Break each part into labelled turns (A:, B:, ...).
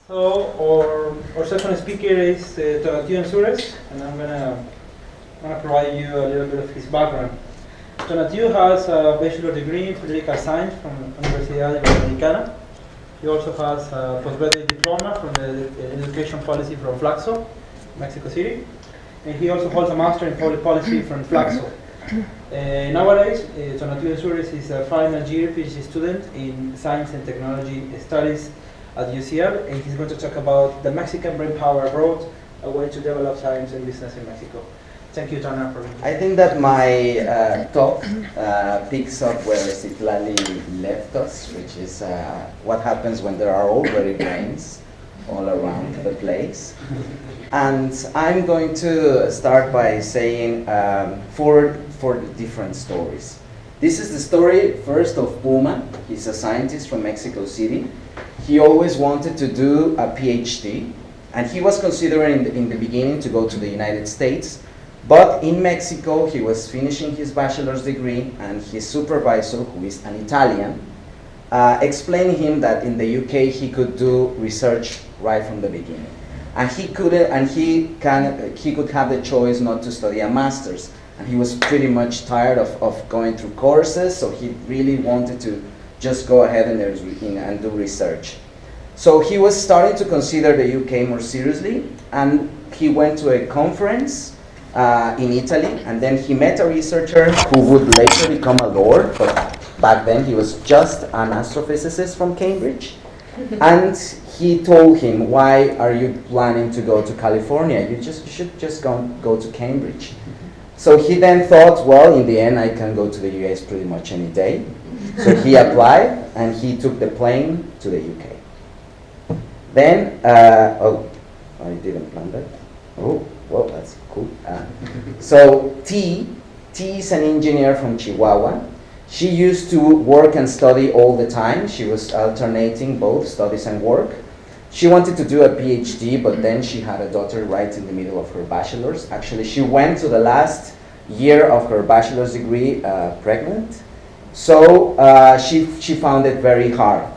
A: So our second speaker is Tonatiuh Anzures, and I'm gonna provide you a little bit of his background. Tonatiuh has a bachelor degree in political science from Universidad Iberoamericana. He also has a postgraduate diploma from the education policy from Flaxo, Mexico City, and he also holds a master in public policy from Flaxo. Nowadays, Tonatiuh Anzures is a final year PhD student in science and technology studies at UCL, and he's going to talk about the Mexican brain power abroad, a way to develop science and business in Mexico. Thank you, Tana, for being here.
B: I think that my talk picks up where Citlali left us, which is what happens when there are already brains all around the place. And I'm going to start by saying four different stories. This is the story first of Puma. He's a scientist from Mexico City. He always wanted to do a PhD, and he was considering in the beginning to go to the United States. But in Mexico, he was finishing his bachelor's degree, and his supervisor, who is an Italian, explained him that in the UK he could do research right from the beginning, and he could have the choice not to study a master's, and he was pretty much tired of going through courses, so he really wanted to just go ahead and do research. So he was starting to consider the UK more seriously, and he went to a conference in Italy, and then he met a researcher who would later become a lord, but back then he was just an astrophysicist from Cambridge. And he told him, why are you planning to go to California? You should just go to Cambridge. So he then thought, well, in the end I can go to the US pretty much any day. So he applied, and he took the plane to the UK. Then, oh, I didn't plan that. Oh, well, that's cool. So T is an engineer from Chihuahua. She used to work and study all the time. She was alternating both studies and work. She wanted to do a PhD, but then she had a daughter right in the middle of her bachelor's. Actually, she went to the last year of her bachelor's degree pregnant. So she found it very hard.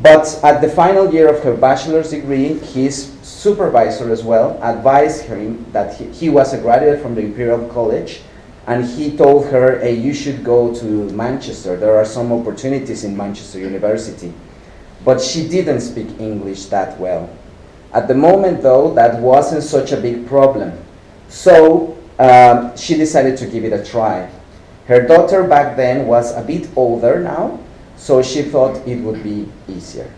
B: But at the final year of her bachelor's degree, his supervisor as well advised him that he was a graduate from the Imperial College, and he told her, hey, you should go to Manchester. There are some opportunities in Manchester University. But she didn't speak English that well. At the moment, though, that wasn't such a big problem. So she decided to give it a try. Her daughter back then was a bit older now, so she thought it would be easier.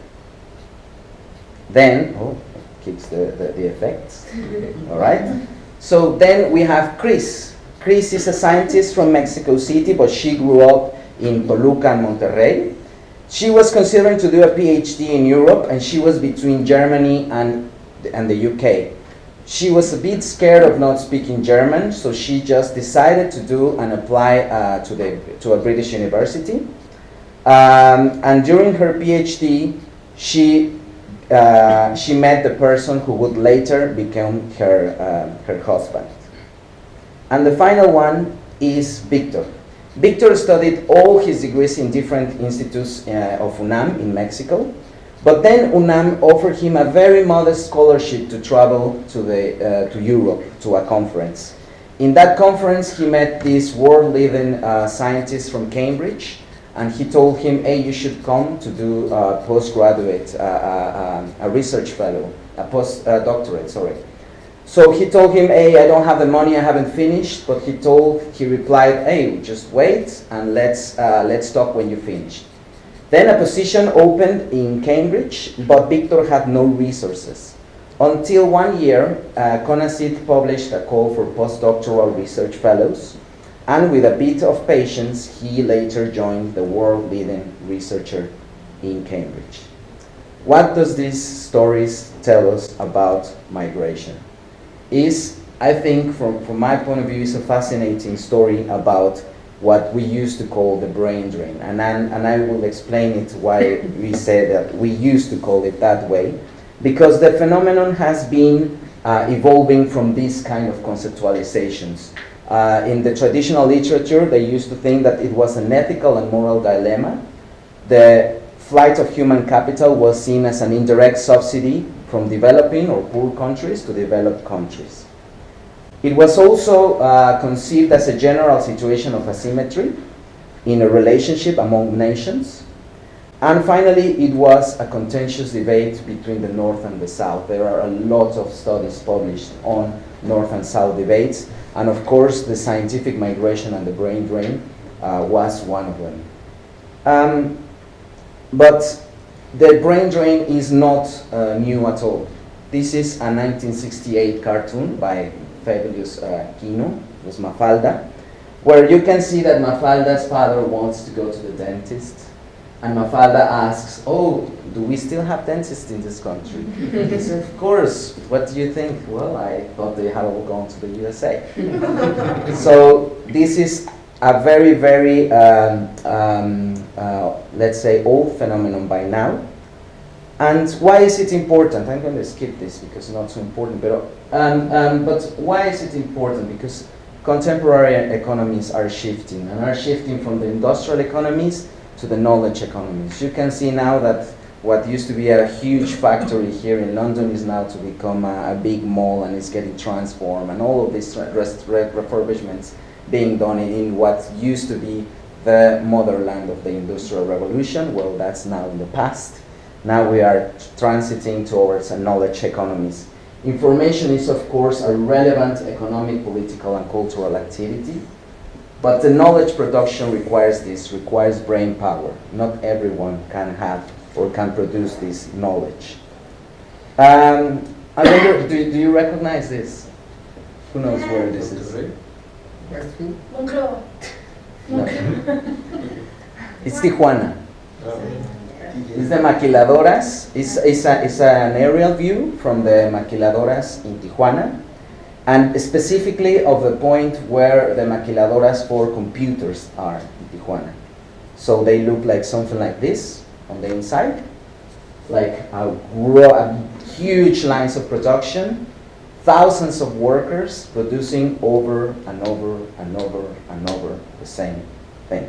B: Then, oh, it keeps the effects. All right. So then we have Chris. Chris is a scientist from Mexico City, but she grew up in Toluca and Monterrey. She was considering to do a PhD in Europe, and she was between Germany and the UK. She was a bit scared of not speaking German, so she just decided to do and apply to a British university. And during her PhD, she met the person who would later become her husband. And the final one is Victor. Victor studied all his degrees in different institutes of UNAM in Mexico. But then UNAM offered him a very modest scholarship to travel to Europe to a conference. In that conference, he met this world-leading scientist from Cambridge, and he told him, hey, you should come to do a postgraduate, a research fellow, a postdoctorate, sorry. So he told him, hey, I don't have the money, I haven't finished, but he replied, hey, just wait, and let's talk when you finish. Then a position opened in Cambridge, but Victor had no resources. Until one year, CONACYT published a call for postdoctoral research fellows, and with a bit of patience, he later joined the world-leading researcher in Cambridge. What does these stories tell us about migration? I think, from my point of view, is a fascinating story about what we used to call the brain drain. And I will explain it why we say that we used to call it that way. Because the phenomenon has been evolving from these kind of conceptualizations. In the traditional literature, they used to think that it was an ethical and moral dilemma. The flight of human capital was seen as an indirect subsidy from developing or poor countries to developed countries. It was also conceived as a general situation of asymmetry in a relationship among nations. And finally, it was a contentious debate between the North and the South. There are a lot of studies published on North and South debates. And of course, the scientific migration and the brain drain was one of them. But the brain drain is not new at all. This is a 1968 cartoon by Fabulous Kino, it was Mafalda, where you can see that Mafalda's father wants to go to the dentist. And Mafalda asks, oh, do we still have dentists in this country? He said, of course. What do you think? Well, I thought they had all gone to the USA. So this is a very, very, let's say, old phenomenon by now. And why is it important? I'm going to skip this because it's not so important. But why is it important? Because contemporary economies are shifting, and are shifting from the industrial economies to the knowledge economies. You can see now that what used to be a huge factory here in London is now to become a big mall, and it's getting transformed, and all of these refurbishments being done in what used to be the motherland of the Industrial Revolution. Well, that's now in the past. Now we are transiting towards a knowledge economies. Information is, of course, a relevant economic, political, and cultural activity. But the knowledge production requires brain power. Not everyone can have or can produce this knowledge. I wonder, do you recognize this? Who knows where this is? No. It's Tijuana. It's the maquiladoras. It's an aerial view from the maquiladoras in Tijuana, and specifically of the point where the maquiladoras for computers are in Tijuana. So they look like something like this on the inside, like a huge lines of production, thousands of workers producing over and over and over and over the same thing.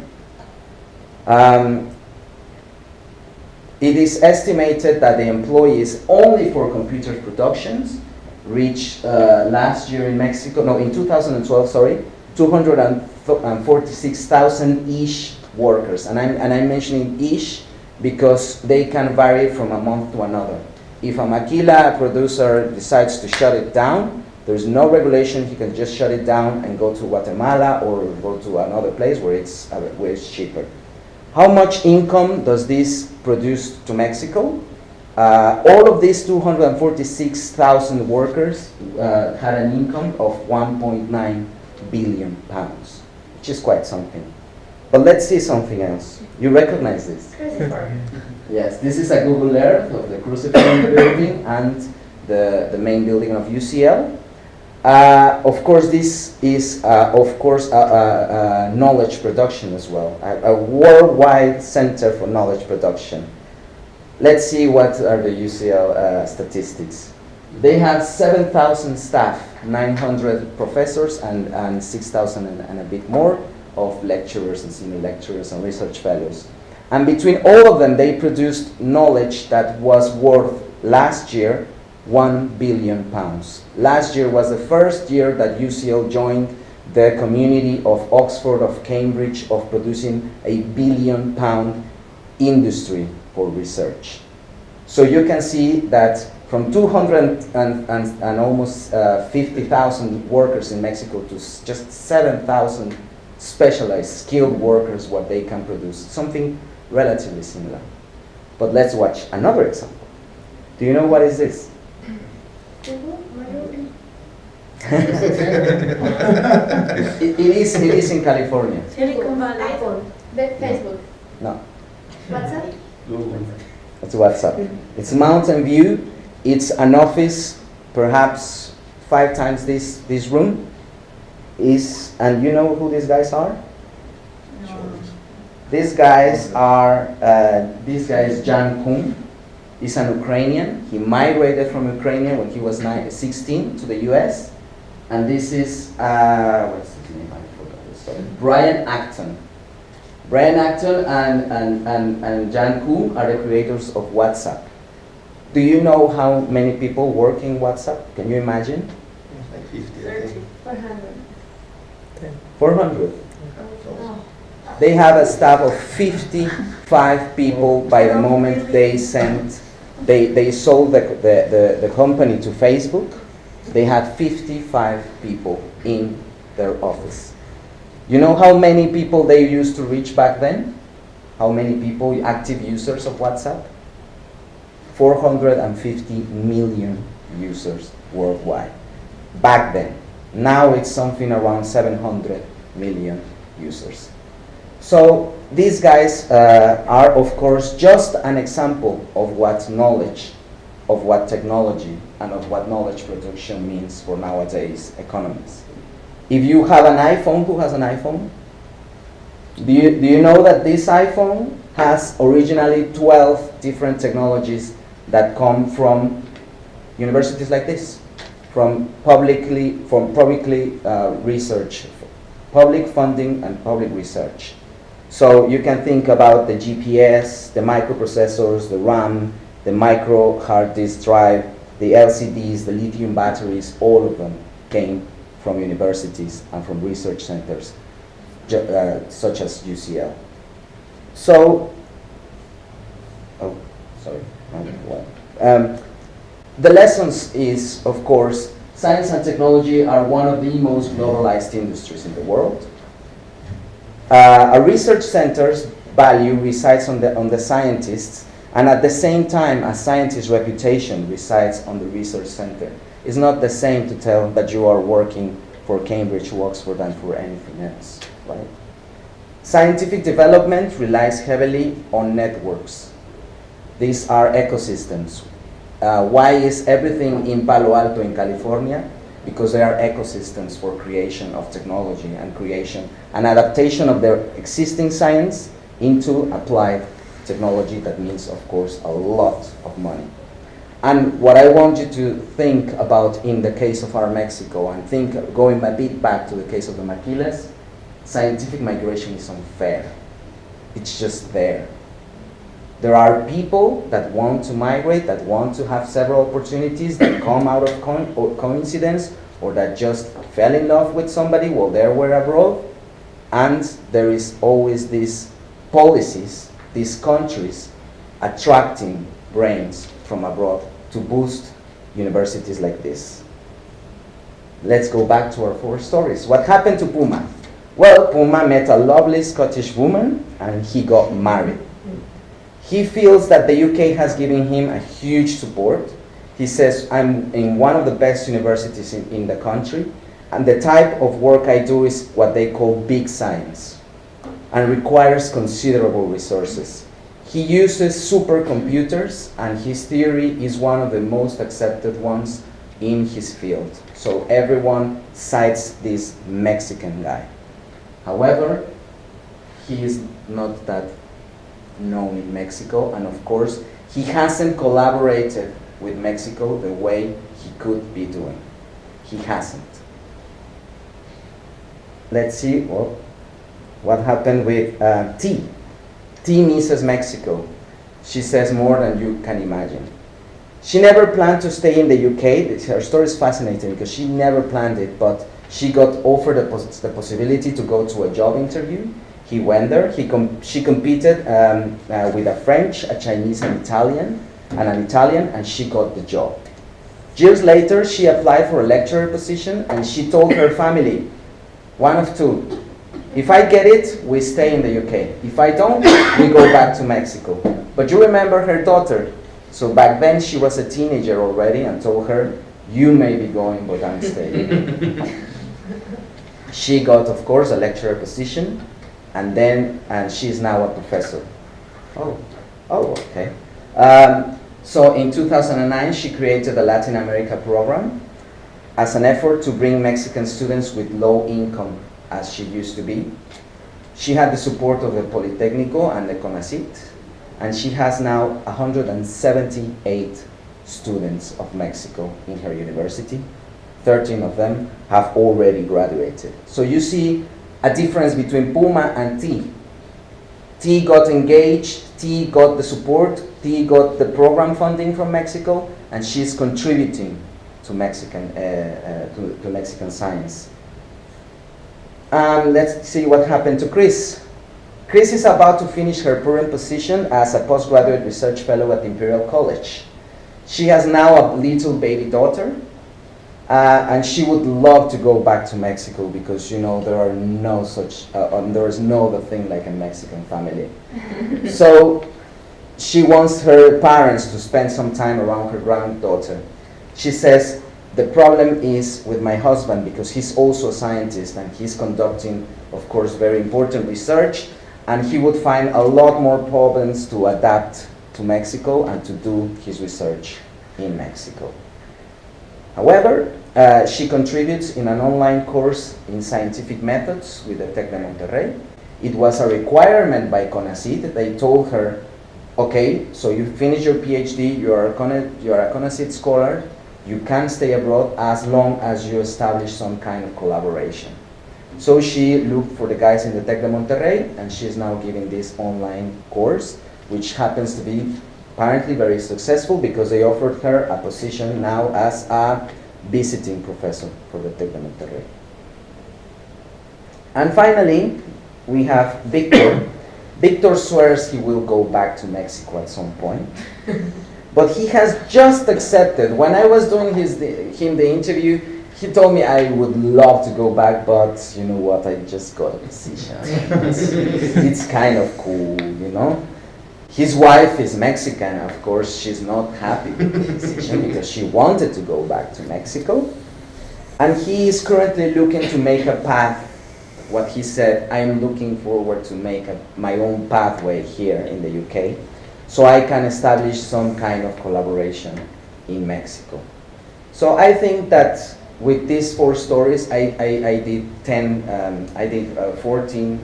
B: It is estimated that the employees only for computer productions reached last year in Mexico, no, in 2012, sorry, 246,000-ish workers. And I'm mentioning ish because they can vary from a month to another. If a maquila producer decides to shut it down, there's no regulation. He can just shut it down and go to Guatemala or go to another place where it's cheaper. How much income does this produce to Mexico? All of these 246,000 workers had an income of 1.9 billion pounds, which is quite something. But let's see something else. You recognize this? Yes, this is a Google Earth of the Cruciform building and the main building of UCL. Of course, this is, knowledge production as well, a worldwide center for knowledge production. Let's see what are the UCL statistics. They have 7,000 staff, 900 professors, and 6,000 and a bit more of lecturers and senior lecturers and research fellows. And between all of them, they produced knowledge that was worth last year 1 billion pounds. Last year was the first year that UCL joined the community of Oxford, of Cambridge, of producing a £1 billion industry for research. So you can see that from 200 and almost 50,000 workers in Mexico to just 7,000 specialized, skilled workers, what they can produce. Something relatively similar. But let's watch another example. Do you know what is this? it is in California.
C: Silicon Valley. iPhone. Facebook.
B: No.
C: WhatsApp.
B: It's WhatsApp. It's Mountain View. It's an office, perhaps 5 times this room. And you know who these guys are?
C: No.
B: These guys are. This guy is Jan Kuhn. He's an Ukrainian. He migrated from Ukraine when he was 16 to the US. And this is, what's his name? I forgot. Brian Acton. Brian Acton and Jan Kuhn are the creators of WhatsApp. Do you know how many people work in WhatsApp? Can you imagine?
D: Like 50, I
C: 30.
D: think.
C: 400.
B: 400.
C: Oh.
B: They have a staff of 55 people by the moment they sold the company to Facebook. They had 55 people in their office. You know how many people they used to reach back then? How many people, active users of WhatsApp? 450 million users worldwide. Back then. Now it's something around 700 million users. So these guys are, of course, just an example of what knowledge, of what technology, and of what knowledge production means for nowadays economies. If you have an iPhone, who has an iPhone? Do you know that this iPhone has originally 12 different technologies that come from universities like this, from publicly research, public funding and public research. So you can think about the GPS, the microprocessors, the RAM, the micro hard disk drive, the LCDs, the lithium batteries, all of them came from universities and from research centers such as UCL. So, oh, sorry. The lessons is, of course, science and technology are one of the most globalized industries in the world. A research center's value resides on the scientists, and at the same time, a scientist's reputation resides on the research center. It's not the same to tell that you are working for Cambridge, Oxford, than for anything else, right? Scientific development relies heavily on networks. These are ecosystems. Why is everything in Palo Alto in California? Because they are ecosystems for creation of technology and creation and adaptation of their existing science into applied technology that means, of course, a lot of money. And what I want you to think about in the case of our Mexico, and think going a bit back to the case of the maquilas, scientific migration is unfair. It's just there. There are people that want to migrate, that want to have several opportunities that come out of coincidence, or that just fell in love with somebody while they were abroad. And there is always these policies, these countries attracting brains from abroad to boost universities like this. Let's go back to our 4 stories. What happened to Puma? Well, Puma met a lovely Scottish woman and he got married. He feels that the UK has given him a huge support. He says, I'm in one of the best universities in the country, and the type of work I do is what they call big science and requires considerable resources. He uses supercomputers, and his theory is one of the most accepted ones in his field. So everyone cites this Mexican guy. However, he is not that known in Mexico, and of course, he hasn't collaborated with Mexico the way he could be doing. He hasn't. Let's see what happened with T. T misses Mexico. She says more than you can imagine. She never planned to stay in the UK. Her story is fascinating because she never planned it, but she got offered the possibility to go to a job interview. He went there. She competed with a French, a Chinese, an Italian, and she got the job. Years later, she applied for a lecturer position, and she told her family, one of two. If I get it, we stay in the UK. If I don't, we go back to Mexico. But you remember her daughter. So back then, she was a teenager already and told her, you may be going, but I'm staying. She got, of course, a lecturer position, and she's now a professor. Oh, okay. So in 2009, she created a Latin America program as an effort to bring Mexican students with low income, as she used to be. She had the support of the Politécnico and the CONACYT, and she has now 178 students of Mexico in her university. 13 of them have already graduated. So you see a difference between Puma and T. T got engaged, T got the support, T got the program funding from Mexico, and she's contributing to Mexican science. Let's see what happened to Chris. Chris is about to finish her current position as a postgraduate research fellow at Imperial College. She has now a little baby daughter, and she would love to go back to Mexico because, you know, there are no such, there is no other thing like a Mexican family. So she wants her parents to spend some time around her granddaughter. She says, the problem is with my husband because he's also a scientist and he's conducting, of course, very important research, and he would find a lot more problems to adapt to Mexico and to do his research in Mexico. However, she contributes in an online course in scientific methods with the Tec de Monterrey. It was a requirement by CONACYT. They told her, okay, so you finish your PhD, you are a CONACYT scholar, you can stay abroad as long as you establish some kind of collaboration. So she looked for the guys in the Tec de Monterrey, and she is now giving this online course, which happens to be apparently very successful because they offered her a position now as a visiting professor for the Tec de Monterrey. And finally, we have Victor. Victor swears he will go back to Mexico at some point, but he has just accepted. When I was doing him the interview, he told me I would love to go back, but you know what, I just got a position. It's kind of cool, you know. His wife is Mexican, of course. She's not happy with the decision because she wanted to go back to Mexico. And he is currently looking to make a path. What he said, I'm looking forward to make my own pathway here in the UK so I can establish some kind of collaboration in Mexico. So I think that with these 4 stories, I did 40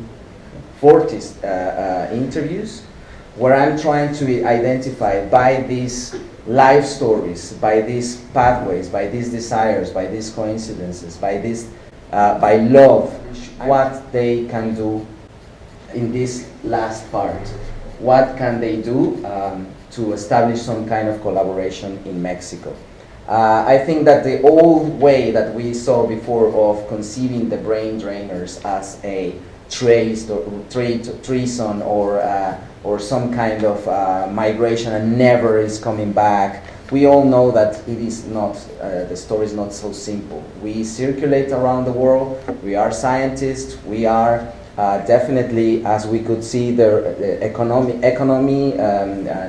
B: interviews, where I'm trying to identify by these life stories, by these pathways, by these desires, by these coincidences, by love, what they can do in this last part. What can they do to establish some kind of collaboration in Mexico? I think that the old way that we saw before of conceiving the brain drainers as a treason or some kind of migration and never is coming back, we all know that it is not, the story is not so simple. We circulate around the world, we are scientists, we are definitely, as we could see, the economy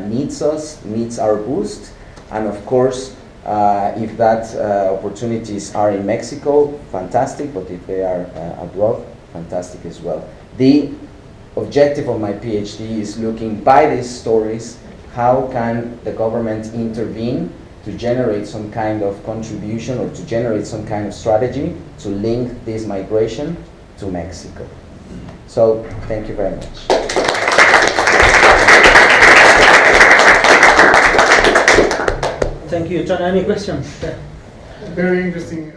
B: needs us, needs our boost, and of course, if that opportunities are in Mexico, fantastic, but if they are abroad, fantastic as well. The objective of my PhD is looking by these stories, how can the government intervene to generate some kind of contribution or to generate some kind of strategy to link this migration to Mexico. So, thank you very much.
A: Thank you, John. Any questions?
D: Very interesting.